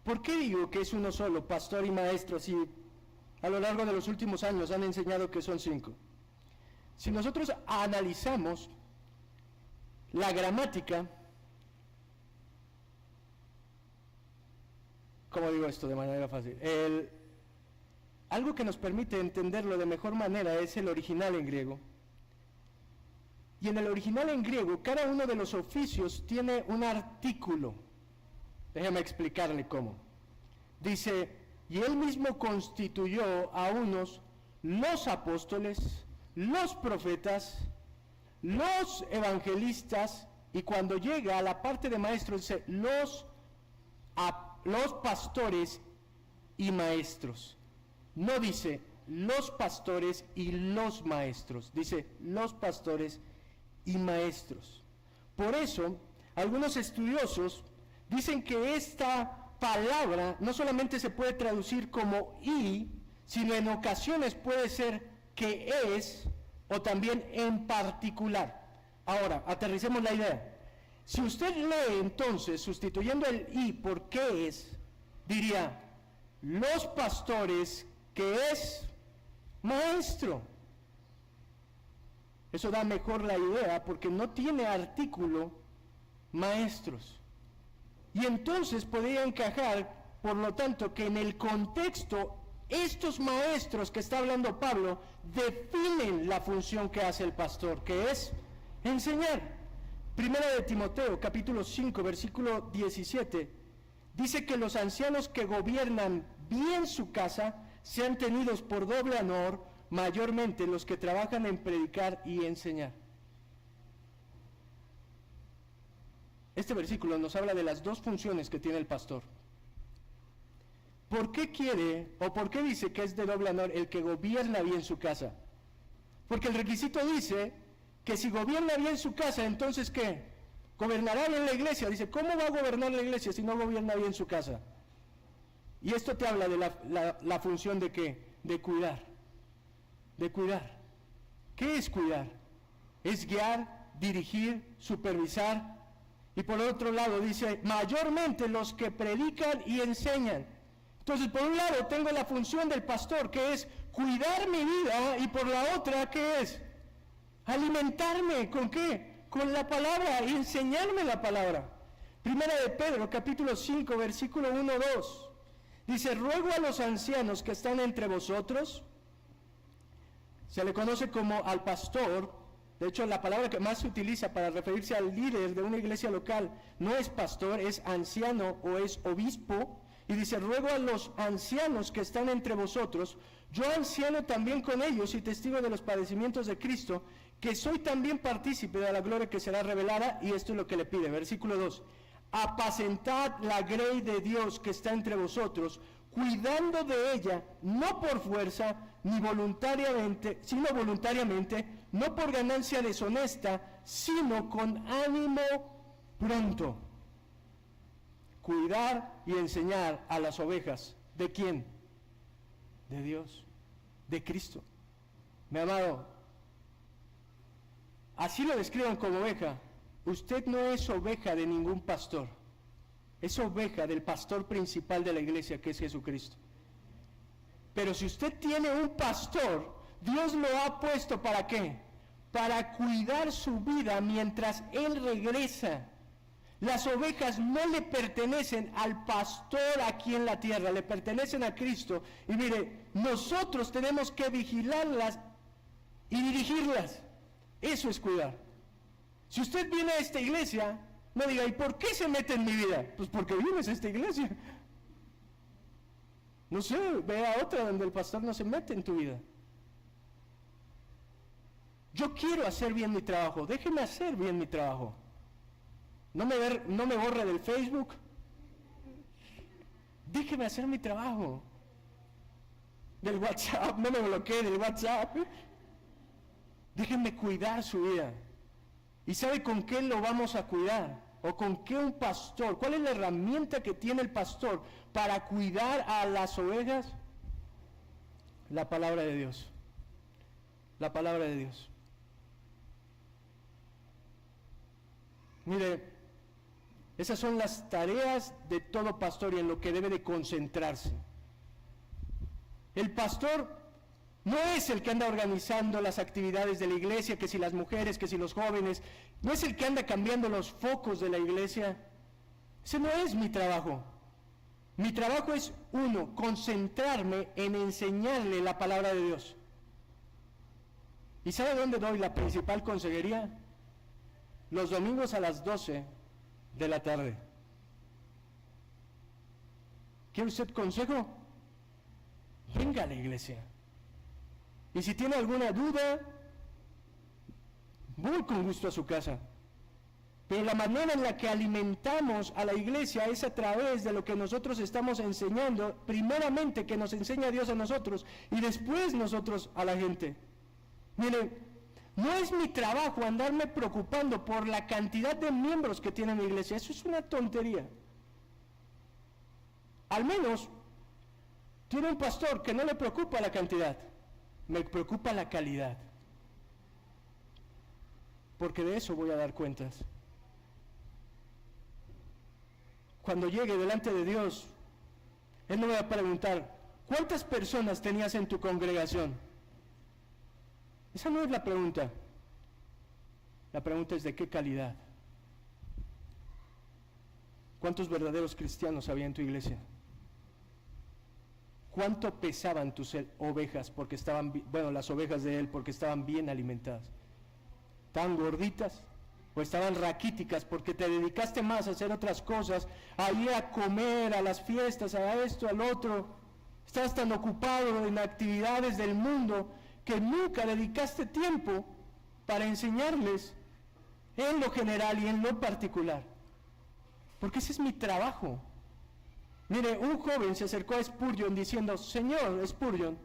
¿Por qué digo que es uno solo, pastor y maestro, si a lo largo de los últimos años han enseñado que son 5? Si nosotros analizamos la gramática, ¿cómo digo esto de manera fácil? Algo que nos permite entenderlo de mejor manera es el original en griego. Y en el original en griego, cada uno de los oficios tiene un artículo. Déjame explicarle cómo. Dice, y él mismo constituyó a unos los apóstoles, los profetas, los evangelistas, y cuando llega a la parte de maestros dice, los pastores y maestros. No dice los pastores y los maestros, dice los pastores y maestros. Por eso, algunos estudiosos dicen que esta palabra no solamente se puede traducir como y, sino en ocasiones puede ser que es, o también en particular. Ahora, aterricemos la idea. Si usted lee entonces, sustituyendo el y por qué es, diría, los pastores, que es maestro. Eso da mejor la idea porque no tiene artículo maestros. Y entonces podría encajar, por lo tanto, que en el contexto, estos maestros que está hablando Pablo definen la función que hace el pastor, que es enseñar. Primera de Timoteo, capítulo 5, versículo 17, dice que los ancianos que gobiernan bien su casa sean tenidos por doble honor, mayormente los que trabajan en predicar y enseñar. Este versículo nos habla de las dos funciones que tiene el pastor. ¿Por qué quiere o por qué dice que es de doble honor el que gobierna bien su casa? Porque el requisito dice que si gobierna bien su casa, entonces ¿qué? Gobernará bien la iglesia. Dice, ¿cómo va a gobernar la iglesia si no gobierna bien su casa? Y esto te habla de la función de ¿qué? De cuidar. De cuidar. ¿Qué es cuidar? Es guiar, dirigir, supervisar. Y por otro lado dice, mayormente los que predican y enseñan. Entonces, por un lado tengo la función del pastor, que es cuidar mi vida, y por la otra, ¿qué es? Alimentarme, ¿con qué? Con la palabra y enseñarme la palabra. Primera de Pedro, capítulo 5, versículo 1-2. Dice, ruego a los ancianos que están entre vosotros, se le conoce como al pastor. De hecho, la palabra que más se utiliza para referirse al líder de una iglesia local no es pastor, es anciano o es obispo. Y dice, ruego a los ancianos que están entre vosotros, yo anciano también con ellos y testigo de los padecimientos de Cristo, que soy también partícipe de la gloria que será revelada. Y esto es lo que le pide, versículo 2. Apacentad la grey de Dios que está entre vosotros, cuidando de ella, no por fuerza, ni voluntariamente, sino voluntariamente, no por ganancia deshonesta, sino con ánimo pronto. Cuidar y enseñar a las ovejas. ¿De quién? De Dios, de Cristo. Mi amado, así lo describan como oveja. Usted no es oveja de ningún pastor. Es oveja del pastor principal de la iglesia, que es Jesucristo. Pero si usted tiene un pastor, Dios lo ha puesto ¿para qué? Para cuidar su vida mientras Él regresa. Las ovejas no le pertenecen al pastor aquí en la tierra, le pertenecen a Cristo. Y mire, nosotros tenemos que vigilarlas y dirigirlas. Eso es cuidar. Si usted viene a esta iglesia, no diga, ¿y por qué se mete en mi vida? Pues porque vienes a esta iglesia. No sé, ve a otra donde el pastor no se mete en tu vida. Yo quiero hacer bien mi trabajo, déjeme hacer bien mi trabajo. No me borre del Facebook. Déjeme hacer mi trabajo. Del WhatsApp, no me bloquee del WhatsApp. Déjenme cuidar su vida. ¿Y sabe con qué lo vamos a cuidar? ¿O con qué un pastor? ¿Cuál es la herramienta que tiene el pastor para cuidar a las ovejas? La palabra de Dios. La palabra de Dios. Mire, esas son las tareas de todo pastor y en lo que debe de concentrarse. El pastor no es el que anda organizando las actividades de la iglesia, que si las mujeres, que si los jóvenes, no es el que anda cambiando los focos de la iglesia. Ese no es mi trabajo. Mi trabajo es, uno, concentrarme en enseñarle la palabra de Dios. ¿Y sabe dónde doy la principal consejería? Los domingos a las 12 de la tarde. ¿Quiere usted consejo? Venga a la iglesia. Y si tiene alguna duda, voy con gusto a su casa. Pero la manera en la que alimentamos a la iglesia es a través de lo que nosotros estamos enseñando, primeramente que nos enseña Dios a nosotros y después nosotros a la gente. Mire, no es mi trabajo andarme preocupando por la cantidad de miembros que tiene mi iglesia, eso es una tontería. Al menos tiene un pastor que no le preocupa la cantidad. Me preocupa la calidad, porque de eso voy a dar cuentas. Cuando llegue delante de Dios, Él no me va a preguntar, ¿cuántas personas tenías en tu congregación? Esa no es la pregunta. La pregunta es de qué calidad. ¿Cuántos verdaderos cristianos había en tu iglesia? ¿Cuánto pesaban tus ovejas porque estaban, las ovejas de Él porque estaban bien alimentadas? ¿Estaban gorditas? ¿O estaban raquíticas porque te dedicaste más a hacer otras cosas, a ir a comer, a las fiestas, a esto, al otro? Estabas tan ocupado en actividades del mundo que nunca dedicaste tiempo para enseñarles en lo general y en lo particular. Porque ese es mi trabajo. Mire, un joven se acercó a Spurgeon diciendo, Señor Spurgeon,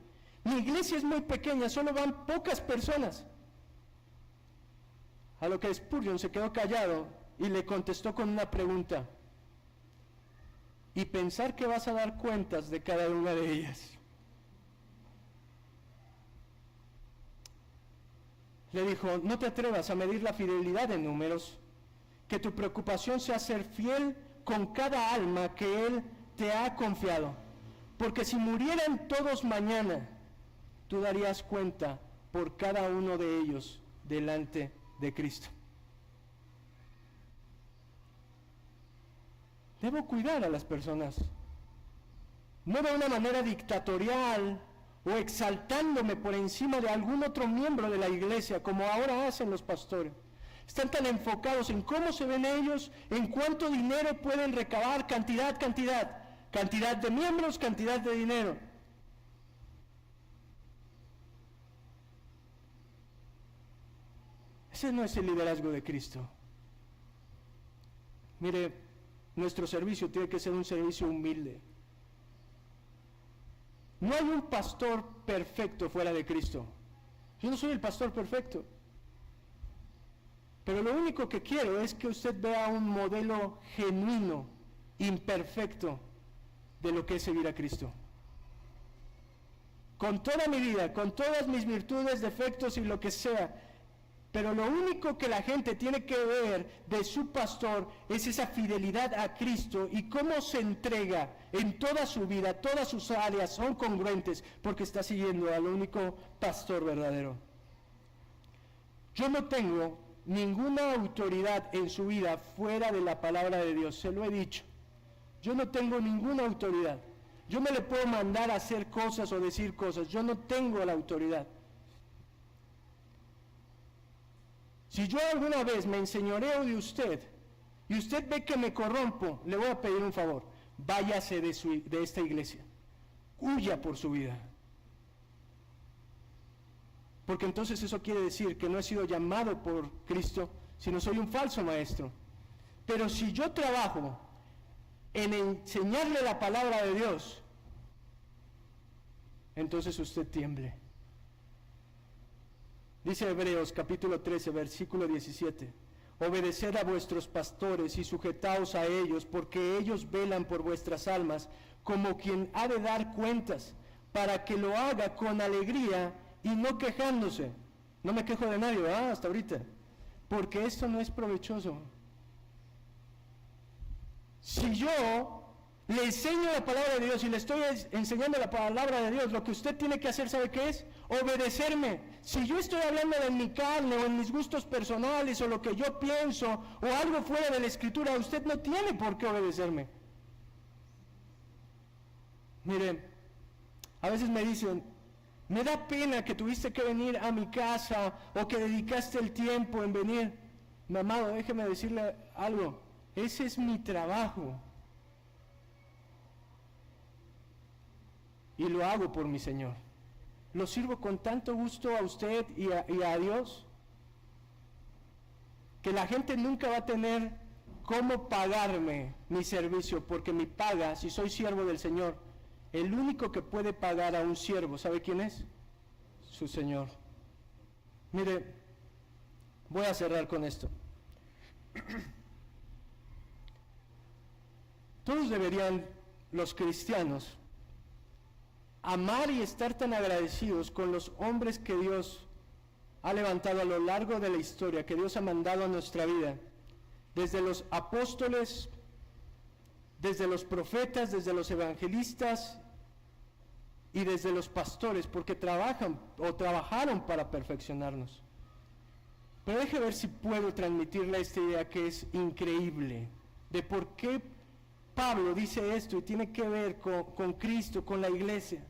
mi iglesia es muy pequeña, solo van pocas personas. A lo que Spurgeon se quedó callado y le contestó con una pregunta. y pensar que vas a dar cuentas de cada una de ellas. Le dijo, no te atrevas a medir la fidelidad en números, que tu preocupación sea ser fiel con cada alma que Él te ha confiado, porque si murieran todos mañana, tú darías cuenta por cada uno de ellos delante de Cristo. Debo cuidar a las personas, no de una manera dictatorial o exaltándome por encima de algún otro miembro de la iglesia, como ahora hacen los pastores. Están tan enfocados en cómo se ven ellos, en cuánto dinero pueden recabar, cantidad de miembros, cantidad de dinero. Ese no es el liderazgo de Cristo. Mire, nuestro servicio tiene que ser un servicio humilde. No hay un pastor perfecto fuera de Cristo. Yo no soy el pastor perfecto. Pero lo único que quiero es que usted vea un modelo genuino, imperfecto, de lo que es seguir a Cristo. Con toda mi vida, con todas mis virtudes, defectos y lo que sea. Pero lo único que la gente tiene que ver de su pastor es esa fidelidad a Cristo y cómo se entrega en toda su vida, todas sus áreas son congruentes porque está siguiendo al único pastor verdadero. Yo no tengo ninguna autoridad en su vida fuera de la palabra de Dios, se lo he dicho. Yo no tengo ninguna autoridad. Yo me le puedo mandar a hacer cosas o decir cosas, yo no tengo la autoridad. Si yo alguna vez me enseñoreo de usted y usted ve que me corrompo, le voy a pedir un favor, váyase de esta iglesia, huya por su vida. Porque entonces eso quiere decir que no he sido llamado por Cristo, sino soy un falso maestro. Pero si yo trabajo en enseñarle la palabra de Dios, entonces usted tiemble. Dice Hebreos capítulo 13, versículo 17, obedeced a vuestros pastores y sujetaos a ellos, porque ellos velan por vuestras almas, como quien ha de dar cuentas, para que lo haga con alegría y no quejándose. No me quejo de nadie, hasta ahorita, porque esto no es provechoso. Si yo le enseño la palabra de Dios y le estoy enseñando la palabra de Dios, lo que usted tiene que hacer, ¿sabe qué es? Obedecerme. Si yo estoy hablando de mi carne o en mis gustos personales o lo que yo pienso o algo fuera de la Escritura, usted no tiene por qué obedecerme. Mire, a veces me dicen, me da pena que tuviste que venir a mi casa o que dedicaste el tiempo en venir. Mi amado, déjeme decirle algo, ese es mi trabajo. Y lo hago por mi Señor. Lo sirvo con tanto gusto a usted y a Dios, que la gente nunca va a tener cómo pagarme mi servicio, porque mi paga, si soy siervo del Señor, el único que puede pagar a un siervo, ¿sabe quién es? Su Señor. Mire, voy a cerrar con esto. Todos deberían, los cristianos, amar y estar tan agradecidos con los hombres que Dios ha levantado a lo largo de la historia, que Dios ha mandado a nuestra vida, desde los apóstoles, desde los profetas, desde los evangelistas y desde los pastores, porque trabajaron para perfeccionarnos. Pero deje ver si puedo transmitirle esta idea que es increíble, de por qué Pablo dice esto y tiene que ver con Cristo, con la iglesia.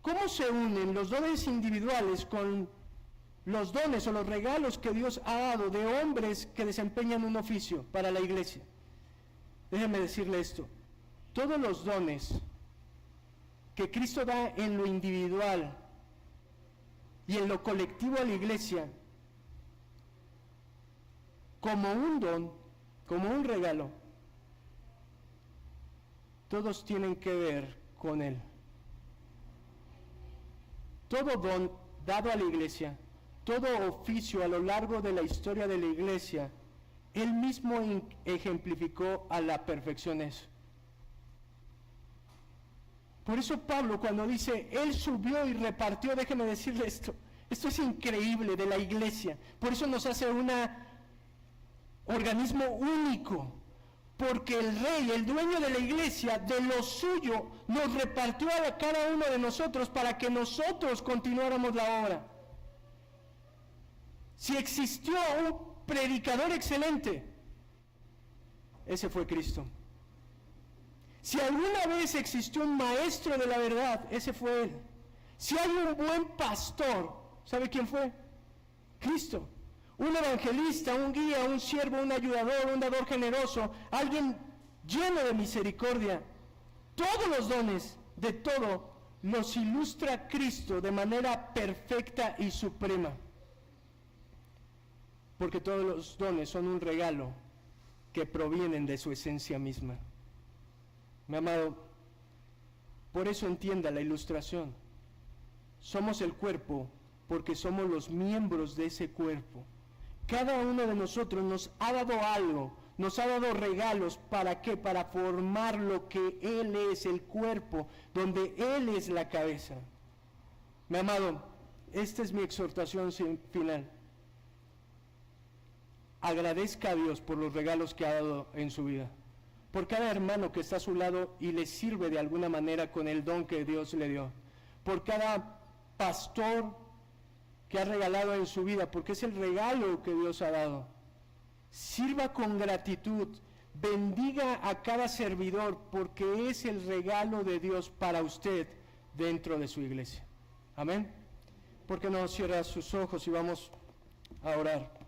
¿Cómo se unen los dones individuales con los dones o los regalos que Dios ha dado de hombres que desempeñan un oficio para la iglesia? Déjeme decirle esto, todos los dones que Cristo da en lo individual y en lo colectivo a la iglesia, como un don, como un regalo, todos tienen que ver con Él. Todo don dado a la iglesia, todo oficio a lo largo de la historia de la iglesia, Él mismo ejemplificó a la perfección eso. Por eso Pablo, cuando dice, Él subió y repartió, déjeme decirle esto es increíble de la iglesia. Por eso nos hace un organismo único, porque el rey, el dueño de la iglesia, de lo suyo, nos repartió a cada uno de nosotros para que nosotros continuáramos la obra. Si existió un predicador excelente, ese fue Cristo. Si alguna vez existió un maestro de la verdad, ese fue Él. Si hay un buen pastor, ¿sabe quién fue? Cristo. Un evangelista, un guía, un siervo, un ayudador, un dador generoso, alguien lleno de misericordia. Todos los dones, de todo, los ilustra Cristo de manera perfecta y suprema. Porque todos los dones son un regalo que provienen de su esencia misma. Mi amado, por eso entienda la ilustración. Somos el cuerpo porque somos los miembros de ese cuerpo. Cada uno de nosotros nos ha dado algo, nos ha dado regalos. ¿Para qué? Para formar lo que Él es, el cuerpo, donde Él es la cabeza. Mi amado, esta es mi exhortación final. Agradezca a Dios por los regalos que ha dado en su vida, por cada hermano que está a su lado y le sirve de alguna manera con el don que Dios le dio, por cada pastor que ha regalado en su vida, porque es el regalo que Dios ha dado. Sirva con gratitud, bendiga a cada servidor, porque es el regalo de Dios para usted dentro de su iglesia. Amén. ¿Por qué no cierra sus ojos y vamos a orar?